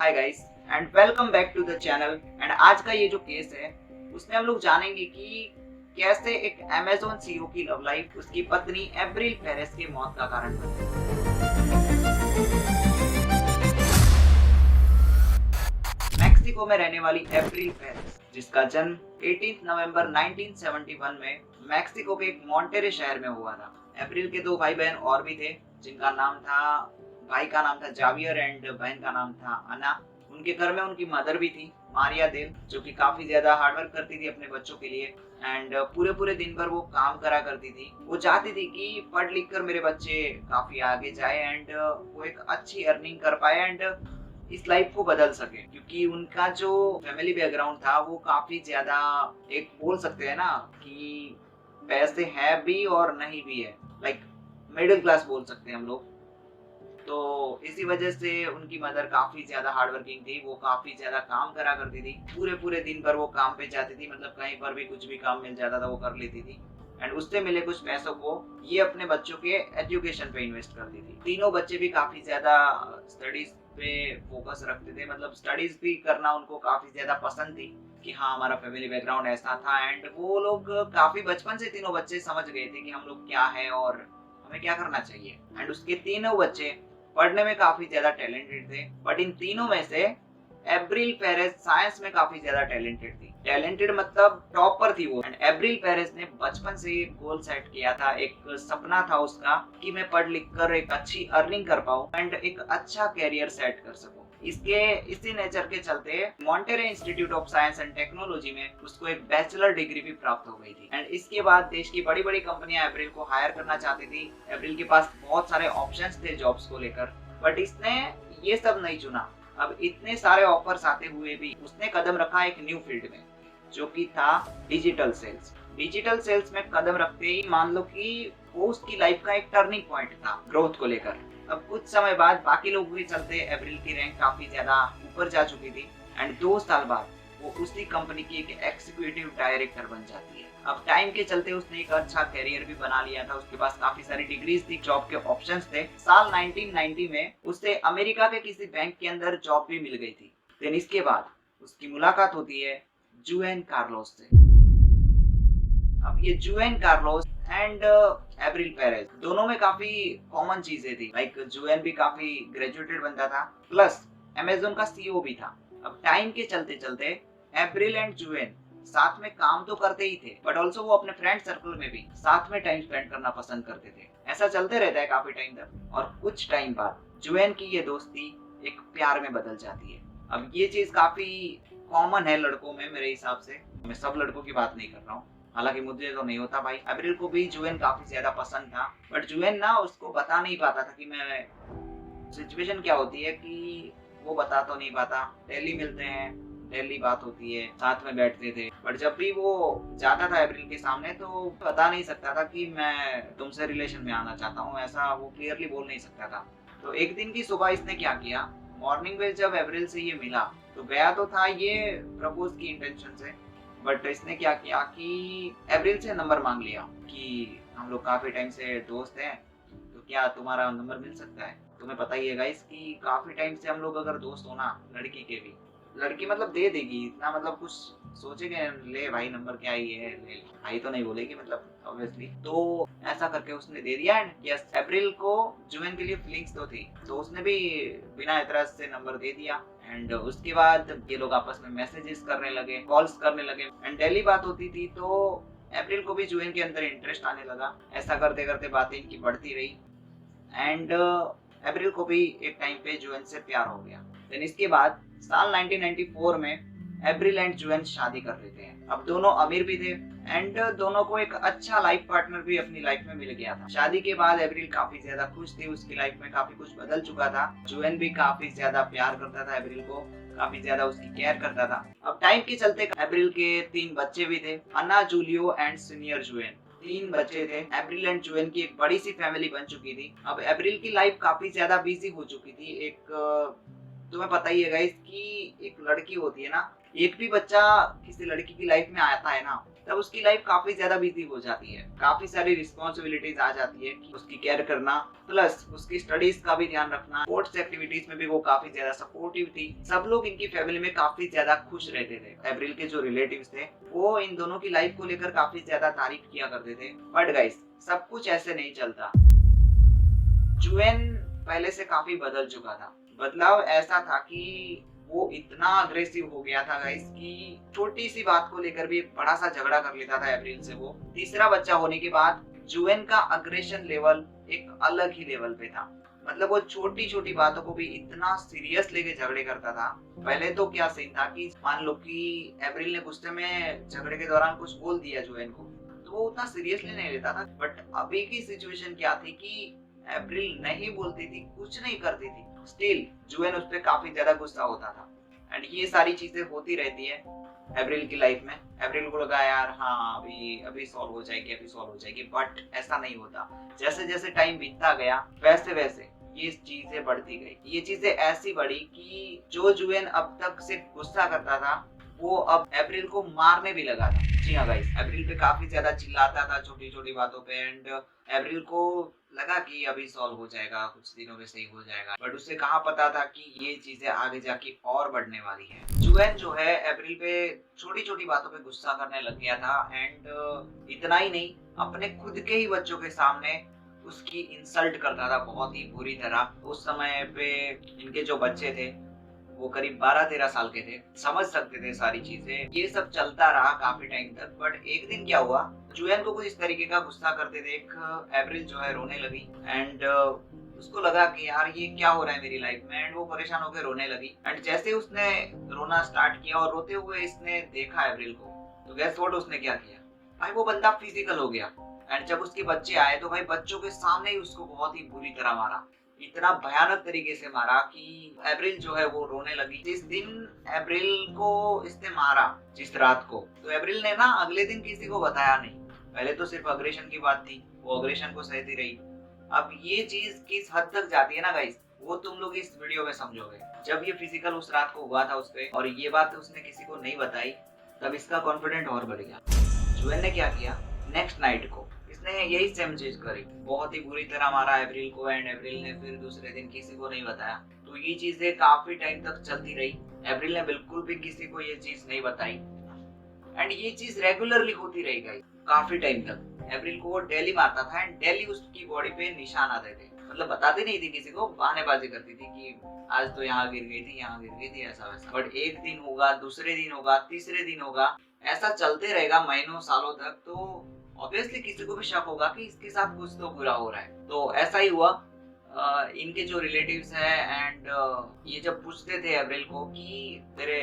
Hi guys and welcome back to the channel. And आज का ये जो केस है उसमें हम लोग जानेंगे कि कैसे एक अमेज़न सीईओ की लव लाइफ उसकी पत्नी एब्रिल पेरेस की मौत का कारण बनी। मेक्सिको में रहने वाली एब्रिल पेरेस, जिसका जन्म 18 नवंबर 1971 में मेक्सिको के एक मॉन्टेरे शहर में हुआ था। एब्रिल के दो भाई बहन और भी थे, जिनका नाम था, भाई का नाम था जावियर एंड बहन का नाम था अना। उनके घर में उनकी मदर भी थी, मारिया देल, जो कि काफी ज्यादा हार्डवर्क करती थी अपने बच्चों के लिए। एंड पूरे पूरे दिन भर वो काम करा करती थी। वो चाहती थी कि पढ़ लिख कर मेरे बच्चे काफी आगे जाए एंड वो एक अच्छी अर्निंग कर पाए एंड इस लाइफ को बदल सके, क्योंकि उनका जो फैमिली बैकग्राउंड था वो काफी ज्यादा, एक बोल सकते हैं ना कि पैसे है भी और नहीं भी है, लाइक मिडिल क्लास बोल सकते हैं हम लोग। तो इसी वजह से उनकी मदर काफी ज्यादा हार्ड वर्किंग थी। वो काफी ज्यादा काम करा करती थी, पूरे पूरे दिन भर वो काम पे जाती थी, मतलब कहीं पर भी कुछ भी काम मिल जाता था वो कर लेती थी। एंड उससे मिले कुछ पैसों को ये अपने बच्चों के एजुकेशन पे इन्वेस्ट करती थी। तीनों बच्चे भी काफी ज्यादा स्टडीज पे फोकस रखते थे, मतलब स्टडीज भी करना उनको काफी ज्यादा पसंद थी कि हाँ हमारा फैमिली बैकग्राउंड ऐसा था। एंड वो लोग काफी बचपन से तीनों बच्चे समझ गए थे कि हम लोग क्या है और हमें क्या करना चाहिए। एंड उसके तीनों बच्चे पढ़ने में काफी ज्यादा टैलेंटेड थे, बट इन तीनों में से एब्रिल पेरेस साइंस में काफी ज्यादा टैलेंटेड थी। टैलेंटेड मतलब टॉपर थी वो। एंड एब्रिल पेरेस ने बचपन से एक गोल सेट किया था, एक सपना था उसका कि मैं पढ़ लिख कर एक अच्छी अर्निंग कर पाऊँ एंड एक अच्छा कैरियर सेट कर सकूं। इसी नेचर के चलते Monterey institute of science and technology में उसको एक बैचलर डिग्री भी प्राप्त हो गई थी। एंड इसके बाद देश की बड़ी बड़ी कंपनियां एब्रिल को हायर करना चाहती थी। एब्रिल के पास बहुत सारे ऑप्शंस थे जॉब्स को लेकर, बट इसने ये सब नहीं चुना। अब इतने सारे ऑफर्स आते हुए भी उसने कदम रखा एक न्यू फील्ड में, जो कि था डिजिटल सेल्स। डिजिटल सेल्स में कदम रखते ही मान लो कि वो उसकी लाइफ का एक टर्निंग पॉइंट था ग्रोथ को लेकर। अब कुछ समय बाद बाकी लोगों के चलते एब्रिल की रैंक काफी ज्यादा ऊपर जा चुकी थी। एंड 2 साल बाद वो उसी कंपनी की एक एग्जीक्यूटिव डायरेक्टर बन जाती है। अब टाइम के चलते उसने एक अच्छा कैरियर भी बना लिया था, उसके पास काफी सारी डिग्रीज थी, जॉब के ऑप्शंस थे। साल 1990 में उसे अमेरिका के किसी बैंक के अंदर जॉब भी मिल गई थी। देन इसके बाद उसकी मुलाकात होती है जुएन कार्लोस से। अब ये जुएन कार्लोस एंड एब्रिल पेरेस दोनों में काफी कॉमन चीजें थी, लाइक जुएन भी काफी ग्रेजुएटेड बंदा था, प्लस अमेज़न का सीईओ भी था। अब टाइम के चलते चलते एब्रिल एंड जुएन साथ में काम तो करते ही थे, बट ऑल्सो वो अपने फ्रेंड सर्कल में भी साथ में टाइम स्पेंड करना पसंद करते थे। ऐसा चलते रहता है काफी टाइम तक, और कुछ टाइम बाद जुएन की ये दोस्ती एक प्यार में बदल जाती है। अब ये चीज काफी कॉमन है लड़कों में मेरे हिसाब से, मैं सब लड़कों की बात नहीं कर रहा हूँ, हालांकि मुझे तो नहीं होता भाई। एब्रिल को भी जुएन काफी ज्यादा पसंद था, बट जुएन ना उसको बता नहीं पाता था कि मैं, सिचुएशन क्या होती है कि वो बता तो नहीं पाता। डेली मिलते हैं, डेली बात होती है, साथ में बैठते थे, बट जब भी वो जाता था एब्रिल के सामने तो बता नहीं सकता था कि मैं तुमसे रिलेशन में आना चाहता हूँ, ऐसा वो क्लियरली बोल नहीं सकता था। तो एक दिन की सुबह इसने क्या किया, मॉर्निंग में जब एब्रिल से ये मिला तो गया तो था ये प्रपोज की इंटेंशन से, बट इसने क्या किया कि एब्रिल से नंबर मांग लिया कि हम लोग काफी टाइम से दोस्त हैं, तो क्या तुम्हारा नंबर मिल सकता है। तुम्हें पता ही है गाइस कि काफी टाइम से हम लोग अगर दोस्त हो ना, लड़की के भी, लड़की मतलब दे देगी इतना, मतलब कुछ सोचेंगे ले भाई नंबर क्या ही है, ले भाई तो नहीं बोलेगी मतलब ऑब्वियसली। तो ऐसा करके उसने दे दिया। एंड यस, एप्रिल को जुएन के लिए फीलिंग्स तो थी, तो उसने भी बिना एतराज से नंबर दे दिया। एंड उसके बाद ये लोग आपस में मैसेजेस करने लगे, कॉल्स करने लगे, एंड डेली बात होती थी। तो एप्रिल को भी जुएन के अंदर इंटरेस्ट आने लगा। ऐसा करते करते बातें इनकी बढ़ती रही एंड एप्रिल को भी एक टाइम पे जुएन से प्यार हो गया। देन इसके बाद साल 1994 में एप्रिल एंड जुएन शादी कर लेते हैं। अब दोनों अमीर भी थे एंड दोनों को एक अच्छा लाइफ पार्टनर भी अपनी लाइफ में मिल गया था। शादी के बाद एप्रिल काफी ज्यादा खुश थी, उसकी लाइफ में काफी कुछ बदल चुका था। जुएन भी काफी ज्यादा प्यार करता था एप्रिल को, काफी ज्यादा उसकी केयर करता था। अब टाइम के चलते एप्रिल के 3 बच्चे भी थे, अन्ना, जूलियो एंड सीनियर जुएन। 3 बच्चे थे। एप्रिल एंड जुएन की एक बड़ी सी फैमिली बन चुकी थी। अब एप्रिल की लाइफ काफी ज्यादा बिजी हो चुकी थी। एक तुम्हें पता ही है गाइस कि एक लड़की होती है ना, एक भी बच्चा किसी लड़की की लाइफ में आता है ना तब उसकी लाइफ काफी ज्यादा बिजी हो जाती है, काफी सारी रिस्पॉन्सिबिलिटीज आ जाती है कि उसकी केयर करना, प्लस उसकी स्टडीज का भी ध्यान रखना, स्पोर्ट्स एक्टिविटीज में भी वो काफी ज्यादा सपोर्टिव थी। सब लोग इनकी फैमिली में काफी ज्यादा खुश रहते थे। एप्रिल के जो रिलेटिव्स थे वो इन दोनों की लाइफ को लेकर काफी ज्यादा तारीफ किया करते थे। बट गाइस, सब कुछ ऐसे नहीं चलता। जुएन पहले से काफी बदल चुका था। बदलाव ऐसा था कि वो इतना अग्रेसिव हो गया था गाइस कि छोटी सी बात को लेकर भी एक बड़ा सा झगड़ा कर लेता था एप्रिल से। वो तीसरा बच्चा होने के बाद जुएन का अग्रेशन लेवल एक अलग ही लेवल पे था। मतलब वो छोटी छोटी बातों को भी इतना सीरियस लेके झगड़े करता था। पहले तो क्या सीन था कि मान लो कि एप्रिल ने गुस्से में झगड़े के दौरान कुछ बोल दिया जुएन को, तो वो उतना सीरियसली नहीं लेता था। बट अभी की सिचुएशन क्या थी कि एप्रिल नहीं बोलती थी, कुछ नहीं करती थी, स्टिल जुएन उस पर काफी ज्यादा गुस्सा होता था। एंड ये सारी चीजें होती रहती है एप्रिल की लाइफ में। एप्रिल को लगा यार हाँ अभी सॉल्व हो जाएगी, अभी सॉल्व हो जाएगी, बट ऐसा नहीं होता। जैसे जैसे टाइम बीतता गया वैसे वैसे ये चीजें बढ़ती गई। ये चीजें ऐसी बढ़ी कि जो जुएन अब तक सिर्फ गुस्सा करता था वो अब अप्रैल को मारने भी लगा था। जी हाँ गाइस, अप्रैल पे काफी ज्यादा चिल्लाता था छोटी छोटी बातों पे। एंड अप्रैल को लगा कि अभी सॉल्व हो जाएगा, कुछ दिनों में सही हो जाएगा, बट उसे कहाँ पता था कि ये चीजें आगे जाके और बढ़ने वाली है। जुएन जो है अप्रैल पे छोटी छोटी बातों पे गुस्सा करने लग गया था। एंड इतना ही नहीं, अपने खुद के ही बच्चों के सामने उसकी इंसल्ट करता था बहुत ही बुरी तरह। उस समय पे इनके जो बच्चे थे वो करीब 12-13 साल के थे, समझ सकते थे सारी चीजें। ये सब चलता रहा काफी टाइम तक। बट एक दिन क्या हुआ, जुएन को कुछ इस तरीके का गुस्सा करते देख अप्रैल जो है रोने लगी। एंड उसको लगा कि यार ये क्या हो रहा है मेरी लाइफ में। एंड वो परेशान होकर रोने लगी। एंड जैसे उसने रोना स्टार्ट किया और रोते हुए इसने देखा अप्रैल को, तो गैस व्हाट उसने क्या किया भाई, वो बंदा फिजिकल हो गया। एंड जब उसके बच्चे आए तो भाई बच्चों के सामने ही उसको बहुत ही बुरी तरह मारा, इतना भयानक तरीके से मारा कि अप्रैल जो है वो रोने लगी। जिस दिन अप्रैल को इसने मारा, जिस रात को, तो अप्रैल ने ना अगले दिन किसी को बताया नहीं। पहले तो सिर्फ अग्रेशन की बात थी, वो अग्रेशन को सहती रही। अब ये चीज किस हद तक जाती है ना गाइस, वो तुम लोग इस वीडियो में समझोगे। जब ये फिजिकल उस रात को हुआ था उस पे और ये बात उसने किसी को नहीं बताई, तब इसका कॉन्फिडेंट और बढ़ गया। जुएन ने क्या किया, नेक्स्ट नाइट को इसने यही सेम चीज करी, बहुत ही बुरी तरह मारा अप्रैल को। एंड अप्रैल ने फिर दूसरे दिन किसी को नहीं बताया। तो ये चीजें काफी टाइम तक चलती रही। अप्रैल ने बिल्कुल भी किसी को ये चीज नहीं बताई। एंड ये चीज रेगुलरली होती रही गई काफी टाइम तक। अप्रैल को वो डेली मारता था एंड डेली उसकी बॉडी पे निशान आते थे। मतलब बताती नहीं थी किसी को, बहानेबाजी करती थी कि आज तो यहाँ गिर गई थी, यहाँ गिर गई थी, ऐसा वैसा। बट एक दिन होगा, दूसरे दिन होगा, तीसरे दिन होगा, ऐसा चलते रहेगा महीनों सालों तक। तो ऑब्वियसली किसी को भी शक होगा कि इसके साथ कुछ तो बुरा हो रहा है। तो ऐसा ही हुआ। इनके जो रिलेटिव्स हैं एंड ये जब पूछते थे अप्रैल को कि तेरे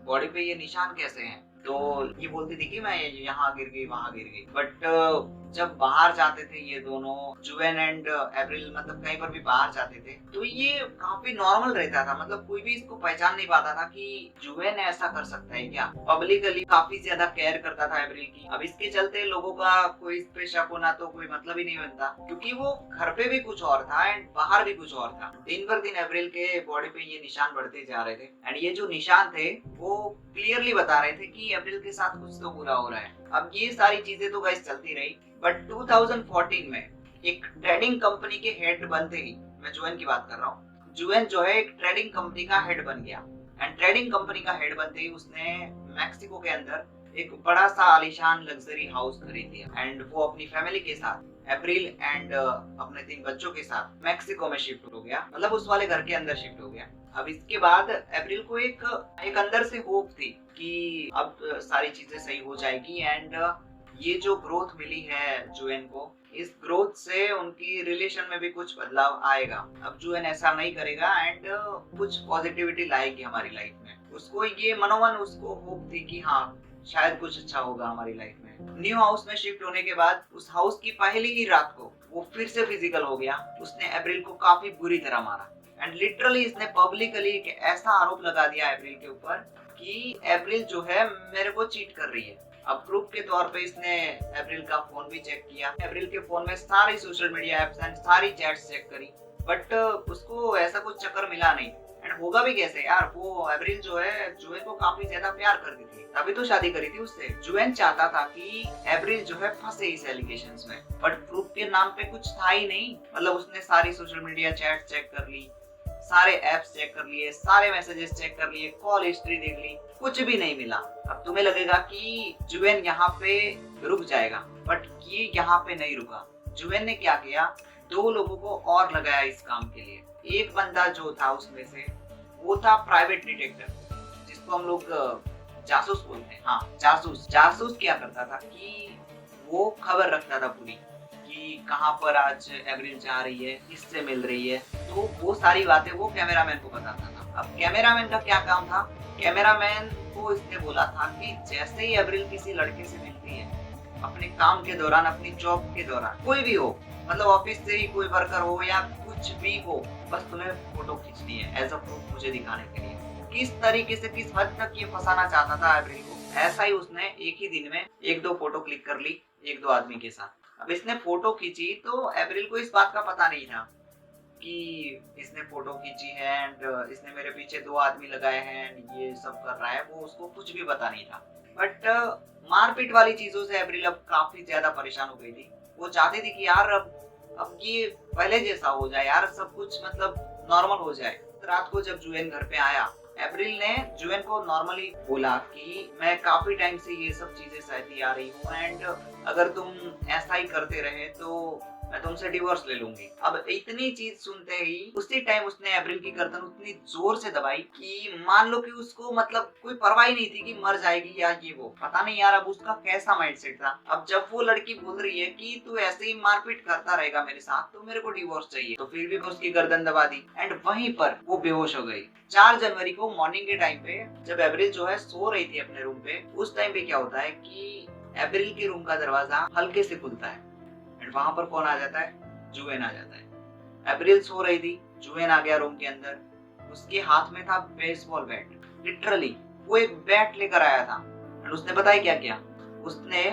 बॉडी पे ये निशान कैसे हैं, तो ये बोलती थी कि मैं यहाँ गिर गई, वहां गिर गई। बट जब बाहर जाते थे ये दोनों, जुएन एंड अप्रैल, मतलब कहीं पर भी बाहर जाते थे, तो ये काफी नॉर्मल रहता था। मतलब कोई भी इसको पहचान नहीं पाता था कि जुएन ऐसा कर सकता है क्या। पब्लिकली काफी ज्यादा केयर करता था अप्रैल की। अब इसके चलते लोगों का कोई इस पे शक होना तो कोई मतलब ही नहीं बनता, क्योंकि वो घर पे भी कुछ और था एंड बाहर भी कुछ और था। दिन पर दिन अप्रैल के बॉडी पे ये निशान बढ़ते जा रहे थे। एंड ये जो निशान थे वो क्लियरली बता रहे थे कि अप्रैल के साथ कुछ तो बुरा हो रहा है। अब ये सारी चीजें तो गाइस चलती रही। बट 2014 में एक ट्रेडिंग कंपनी के हेड बनते ही, मैं जुएन की बात कर रहा हूँ, जुएन जो है एक ट्रेडिंग कंपनी का हेड बन गया। एंड ट्रेडिंग कंपनी का हेड बनते ही उसने मैक्सिको के अंदर एक बड़ा सा आलीशान लग्जरी हाउस खरीद लिया। एंड वो अपनी फैमिली के साथ, अप्रैल एंड अपने 3 बच्चों के साथ मैक्सिको में शिफ्ट हो गया। मतलब उस वाले घर के अंदर शिफ्ट हो गया। अब इसके बाद अप्रैल को एक अंदर से होप थी कि अब सारी चीजें सही हो जाएगी। एंड ये जो ग्रोथ मिली है जुएन को, इस ग्रोथ से उनकी रिलेशन में भी कुछ बदलाव आएगा। अब जुएन ऐसा नहीं करेगा एंड कुछ पॉजिटिविटी लाएगी हमारी लाइफ में। उसको ये मनोमन उसको होप थी कि हाँ शायद कुछ अच्छा होगा हमारी लाइफ में। न्यू हाउस में शिफ्ट होने के बाद उस हाउस की पहली ही रात को वो फिर से फिजिकल हो गया। उसने अप्रैल को काफी बुरी तरह मारा। एंड लिटरली इसने पब्लिकली एक ऐसा आरोप लगा दिया अप्रैल के ऊपर कि अप्रैल जो है मेरे को चीट कर रही है। अब प्रूफ के तौर पे इसने अप्रैल का फोन भी चेक किया। अप्रैल के फोन में सारी सोशल मीडिया एप्स एंड सारी चैट्स चेक करी, बट उसको ऐसा कुछ चक्कर मिला नहीं। एंड होगा भी कैसे यार, वो एप्रिल जो है जुएन को काफी ज्यादा प्यार करती थी, तभी तो शादी करी थी उससे। जुएन चाहता था कि एप्रिल जो है फंसे इस एलिगेशंस में, बट प्रूफ के नाम पे कुछ था ही नहीं। मतलब उसने सारी सोशल मीडिया चैट चेक कर ली, सारे एप्स चेक कर लिए, सारे मैसेजेस चेक कर लिए, कॉल हिस्ट्री देख ली, कुछ भी नहीं मिला। अब तुम्हें लगेगा कि जुएन यहाँ पे रुक जाएगा, बट ये यहाँ पे नहीं रुका। जुएन ने क्या किया, 2 लोगों को और लगाया इस काम के लिए। एक बंदा जो था उसमें से, वो था प्राइवेट डिटेक्टिव, जिसको हम लोग जासूस बोलते हैं। हाँ, जासूस क्या करता था कि वो खबर रखता था पूरी, कि कहाँ पर आज एप्रिल जा रही है, किससे मिल रही है, तो वो सारी बातें वो कैमरामैन को बताता था। अब कैमरामैन का क्या काम था, कैमरामैन को इसने बोला था कि जैसे ही एप्रिल किसी लड़के से मिलती है, अपने काम के दौरान, अपनी जॉब के दौरान, कोई भी हो, मतलब ऑफिस से ही कोई वर्कर हो या कुछ भी हो, बस तुम्हें फोटो खींचनी है एज अ प्रूफ मुझे दिखाने के लिए। किस तरीके से, किस हद तक ये फंसाना चाहता था एप्रिल को, ऐसा ही उसने एक ही दिन में 1-2 फोटो क्लिक कर ली 1-2 आदमी के साथ। अब इसने फोटो खींची तो एप्रिल को इस बात का पता नहीं था कि इसने फोटो खींची है एंड इसने मेरे पीछे 2 आदमी लगाए हैं एंड ये सब कर रहा है, वो उसको कुछ भी पता नहीं था। बट मारपीट वाली चीजों से एप्रिल अब काफी ज्यादा परेशान हो गई थी। वो चाहती थी कि यार अब ये पहले जैसा हो जाए यार, सब कुछ मतलब नॉर्मल हो जाए। रात को जब जुएन घर पे आया, एप्रिल ने जुएन को नॉर्मली बोला कि मैं काफी टाइम से ये सब चीजें सहती आ रही हूँ एंड अगर तुम ऐसा ही करते रहे तो मैं तुमसे डिवोर्स ले लूंगी। अब इतनी चीज सुनते ही उसी टाइम उसने एप्रिल की गर्दन उतनी जोर से दबाई कि मान लो कि उसको मतलब कोई परवाह ही नहीं थी कि मर जाएगी या ये वो, पता नहीं यार अब उसका कैसा माइंडसेट था। अब जब वो लड़की बोल रही है कि तू ऐसे ही मारपीट करता रहेगा मेरे साथ तो मेरे को डिवोर्स चाहिए, तो फिर भी उसकी गर्दन दबा दी एंड वहीं पर वो बेहोश हो गई। 4 जनवरी को मॉर्निंग के टाइम पे जब एप्रिल जो है सो रही थी अपने रूम पे, उस टाइम पे क्या होता है कि एप्रिल के रूम का दरवाजा हल्के से खुलता है एंड वहां पर कौन आ जाता है, जुएन आ जाता है। एप्रिल सो रही थी, जुएन आ गया रूम के अंदर, उसके हाथ में था बेसबॉल बैट, लिटरली वो एक बैट लेकर आया था और उसने पता है क्या किया, उसने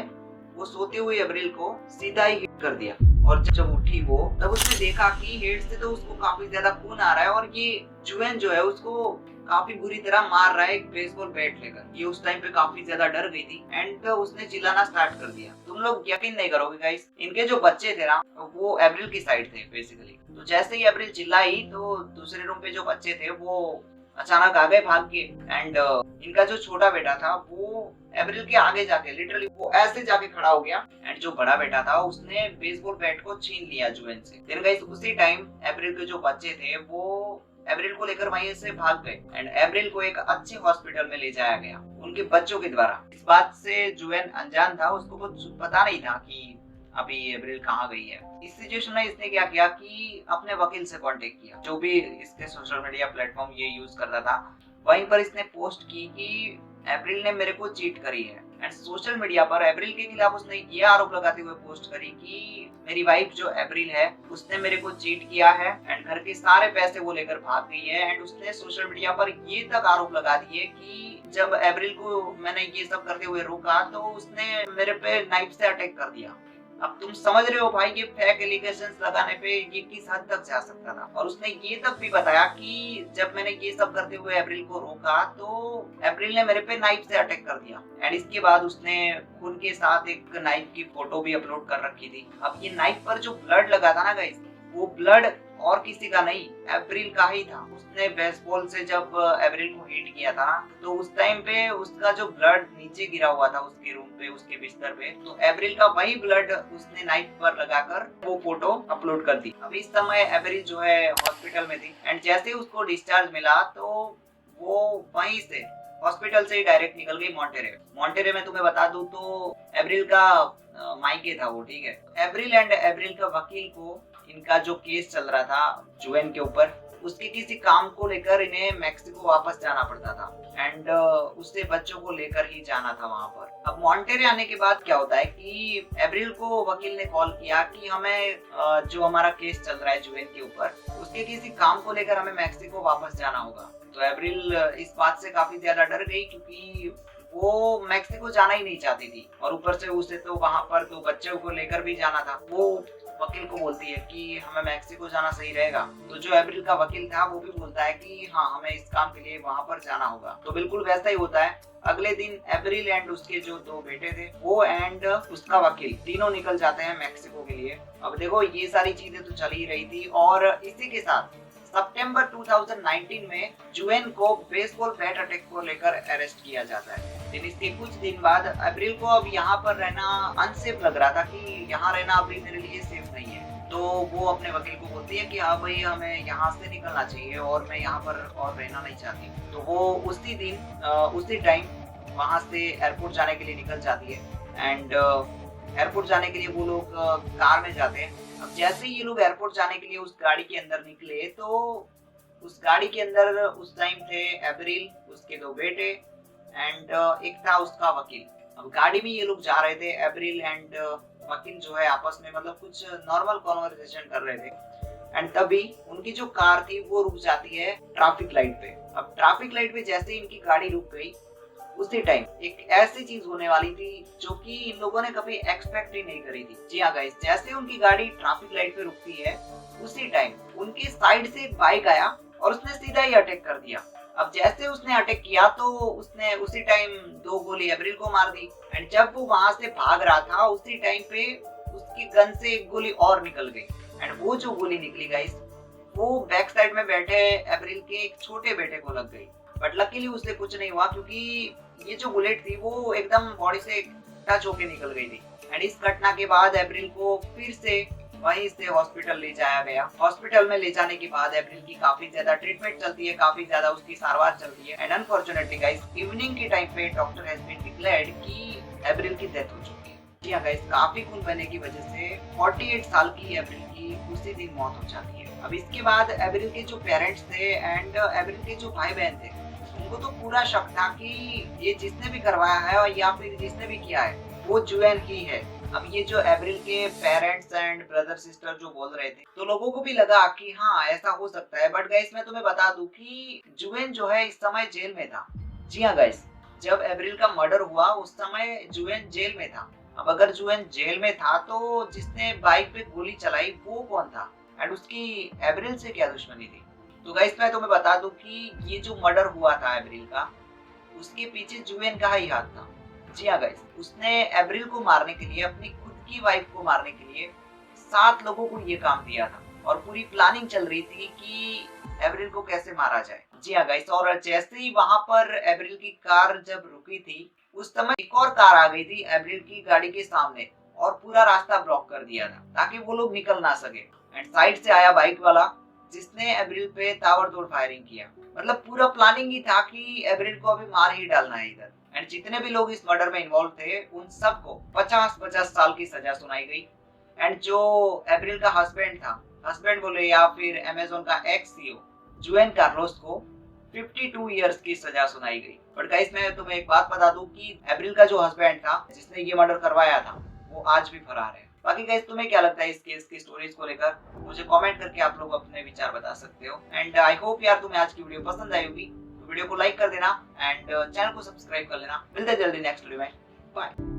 वो सोती हुई एप्रिल को सीधा ही हिट कर दिया। और जब उठी वो, तब उसने देखा कि हेड से तो उसको काफी ज्यादा खून आ रहा है और ये जुएन जो है उसको काफी बुरी तरह मार रहा है एक बेसबॉल बैट लेकर। ये उस टाइम पे काफी ज्यादा डर गई थी एंड उसने चिल्लाना स्टार्ट कर दिया। तुम लोग यकीन नहीं करोगे गाइस, इनके जो बच्चे थे ना वो एप्रिल की साइड थे बेसिकली। तो जैसे ही एप्रिल चिल्लाई तो दूसरे रूम पे जो बच्चे थे वो अचानक आ गए भाग के एंड इनका जो छोटा बेटा था वो एप्रिल के आगे जाके लिटरली वो ऐसे जाके खड़ा हो गया एंड जो बड़ा बेटा था उसने बेसबॉल बैट को छीन लिया जुएन से। देन गाइस उसी टाइम एप्रिल के जो बच्चे थे वो एप्रिल को लेकर वहीं से भाग गए एंड एप्रिल को एक अच्छे हॉस्पिटल में ले जाया गया उनके बच्चों के द्वारा। इस बात से जुएन अनजान था, उसको कुछ पता नहीं था कि अभी एप्रिल कहाँ गई है। इस सिचुएशन में इसने क्या किया कि अपने वकील से कांटेक्ट किया, जो भी इसके सोशल मीडिया प्लेटफॉर्म ये यूज करता था, वहीं पर इसने पोस्ट की कि एप्रिल ने मेरे को चीट करी है एंड सोशल मीडिया पर एप्रिल के खिलाफ उसने ये आरोप लगाते हुए पोस्ट करी कि मेरी वाइफ जो एप्रिल है उसने मेरे को चीट किया है एंड घर के सारे पैसे वो लेकर भाग गई है एंड उसने सोशल मीडिया पर ये तक आरोप लगा दिए कि जब एप्रिल को मैंने ये सब करते हुए रोका तो उसने मेरे पे नाइफ से अटैक कर दिया। अब तुम समझ रहे हो भाई ये फेक एलिगेशंस लगाने पे ये किस हद तक जा सकता था। और उसने ये तक भी बताया कि जब मैंने ये सब करते हुए एप्रिल को रोका तो एप्रिल ने मेरे पे नाइफ से अटैक कर दिया एंड इसके बाद उसने खून के साथ एक नाइफ की फोटो भी अपलोड कर रखी थी। अब ये नाइफ पर जो ब्लड लगा था ना गाइस, वो ब्लड और किसी का नहीं, एप्रिल का ही था। उसने बेसबॉल से जब एप्रिल को हिट किया था तो उस टाइम पे उसका जो ब्लड नीचे गिरा हुआ था उसके रूम पे, उसके बिस्तर पे, तो एप्रिल का वही ब्लड उसने नाइफ पर लगाकर वो फोटो अपलोड कर दी। अब इस समय एप्रिल जो है हॉस्पिटल में थी एंड जैसे ही उसको डिस्चार्ज मिला तो वो वहीं से हॉस्पिटल से ही डायरेक्ट निकल गई मॉन्टेरे में। तुम्हें बता दूं तो एप्रिल का मायके था वो, ठीक है। एप्रिल एंड एप्रिल का वकील को इनका जो केस चल रहा था जुएन के ऊपर, उसके किसी काम को लेकर इन्हें मैक्सिको वापस जाना पड़ता था एंड उससे बच्चों को लेकर ही जाना था वहां पर। अब मॉन्टेरे आने के बाद क्या होता है कि एप्रिल को वकील ने कॉल किया कि हमें जो हमारा केस चल रहा है जुएन के ऊपर, उसके किसी काम को लेकर हमें मैक्सिको वापस जाना होगा। तो एप्रिल इस बात से काफी ज्यादा डर गई क्योंकि वो मैक्सिको जाना ही नहीं चाहती थी और ऊपर से उसे तो वहां पर तो बच्चों को लेकर भी जाना था। वो वकील को बोलती है कि हमें मैक्सिको जाना सही रहेगा। तो जो एप्रिल का वकील था वो भी बोलता है कि हाँ, हमें इस काम के लिए वहां पर जाना होगा। तो बिल्कुल वैसा ही होता है। अगले दिन एप्रिल एंड उसके जो 2 बेटे थे वो एंड उसका वकील तीनों निकल जाते हैं मैक्सिको के लिए। अब देखो ये सारी चीजें तो चल ही रही थी और इसी के साथ सितंबर 2019 में जुएन को बेसबॉल बैट अटैक को लेकर अरेस्ट किया जाता है। लेकिन इसके कुछ दिन बाद अप्रैल को अब यहाँ पर रहना अनसेफ लग रहा था कि यहाँ रहना अभी मेरे लिए सेफ नहीं है। तो वो अपने वकील को बोलती है कि हाँ भाई, हमें यहाँ से निकलना चाहिए और मैं यहाँ पर और रहना नहीं चाहती। तो वो उसी दिन उसी टाइम वहाँ से एयरपोर्ट जाने के लिए निकल जाती है एंड एयरपोर्ट जाने के लिए वो लोग कार में जाते हैं। अब जैसे ही ये लोग एयरपोर्ट जाने के लिए उस गाड़ी के अंदर निकले तो उस गाड़ी के अंदर उस टाइम थे एप्रिल, उसके 2 बेटे एंड एक था उसका वकील। अब गाड़ी में ये लोग जा रहे थे, एप्रिल एंड वकील जो है आपस में मतलब कुछ नॉर्मल कॉन्वर्सेशन कर रहे थे एंड तभी उनकी जो कार थी वो रुक जाती है ट्रैफिक लाइट पे। अब ट्रैफिक लाइट पे जैसे ही इनकी गाड़ी रुक गई उसी टाइम एक ऐसी चीज होने वाली थी जो कि इन लोगों ने कभी एक्सपेक्ट ही नहीं करी थी। जी हाँ गाइस, जैसे उनकी गाड़ी ट्रैफिक लाइट पे रुकती है उसी टाइम उनकी साइड से एक बाइक आया और उसने सीधा ही अटैक कर दिया। अब जैसे उसने अटैक किया तो उसने उसी टाइम 2 गोली एप्रिल को मार दी एंड जब वो वहां से भाग रहा था उसी टाइम पे उसकी गन से एक गोली और निकल गई एंड वो जो गोली निकली गाइस वो बैक साइड में बैठे एप्रिल के एक छोटे बेटे को लग गई। बट लकीली उसे कुछ नहीं हुआ क्योंकि ये जो बुलेट थी वो एकदम बॉडी से टच होके निकल गई थी एंड इस घटना के बाद एप्रिल को फिर से वहीं से हॉस्पिटल ले जाया गया। हॉस्पिटल में ले जाने के बाद एप्रिल की काफी ज्यादा ट्रीटमेंट चलती है, काफी ज्यादा उसकी सारवार चलती है एंड अनफॉर्चुनेटली गाइस इवनिंग के टाइम पे डॉक्टर हैज बीन डिक्लेयर्ड कि एप्रिल की डेथ हो चुकी है। जी हाँ गाइस, काफी खून बहने की वजह से 48 साल की एप्रिल की उसी दिन मौत हो जाती है। अब इसके बाद एप्रिल के जो पेरेंट्स थे एंड एप्रिल के जो भाई बहन थे उनको तो पूरा शक था कि ये जिसने भी करवाया है और या फिर जिसने भी किया है वो जुएन ही है। अब ये जो एप्रिल के पेरेंट्स एंड ब्रदर सिस्टर जो बोल रहे थे तो लोगों को भी लगा कि हाँ ऐसा हो सकता है। बट गाइस मैं तुम्हें बता दूं कि जुएन जो है इस समय जेल में था। जी हाँ गाइस, जब एप्रिल का मर्डर हुआ उस समय जुएन जेल में था। अब अगर जुएन जेल में था तो जिसने बाइक पे गोली चलाई वो कौन था एंड उसकी एप्रिल से क्या दुश्मनी थी? तो गाइस मैं तुम्हें बता दूं कि ये जो मर्डर हुआ था एप्रिल का उसके पीछे जुएन का ही हाथ था। जी हाँ गाइस, उसने एप्रिल को मारने के लिए, अपनी खुद की वाइफ को मारने के लिए 7 लोगों को ये काम दिया था और पूरी प्लानिंग चल रही थी कि एप्रिल को कैसे मारा जाए। जी हाँ गाइस, और जैसे ही वहां पर एप्रिल की कार जब रुकी थी उस समय एक और कार आ गई थी एप्रिल की गाड़ी के सामने और पूरा रास्ता ब्लॉक कर दिया था ताकि वो लोग निकल ना सके एंड साइड से आया बाइक वाला जिसने एप्रिल पे ताबड़तोड़ फायरिंग किया। मतलब पूरा प्लानिंग ही था कि एप्रिल को अभी मार ही डालना है इधर एंड जितने भी लोग इस मर्डर में इन्वॉल्व थे उन सबको 50-50 साल की सजा सुनाई गई एंड जो एप्रिल का हस्बैंड बोले या फिर अमेज़न का एक्स सीईओ जुएन कार्लोस को 52 इयर्स की सजा सुनाई गई। बट गाइस मैं तुम्हें एक बात बता दूं कि एप्रिल का जो हस्बैंड था जिसने ये मर्डर करवाया था वो आज भी फरार है। बाकी गाइस तुम्हें क्या लगता है इस केस की स्टोरीज को लेकर? मुझे कमेंट करके आप लोग अपने विचार बता सकते हो एंड आई होप यार तुम्हें आज की वीडियो पसंद आई होगी। वीडियो को लाइक कर देना एंड चैनल को सब्सक्राइब कर लेना। मिलते हैं जल्दी नेक्स्ट वीडियो में। बाय।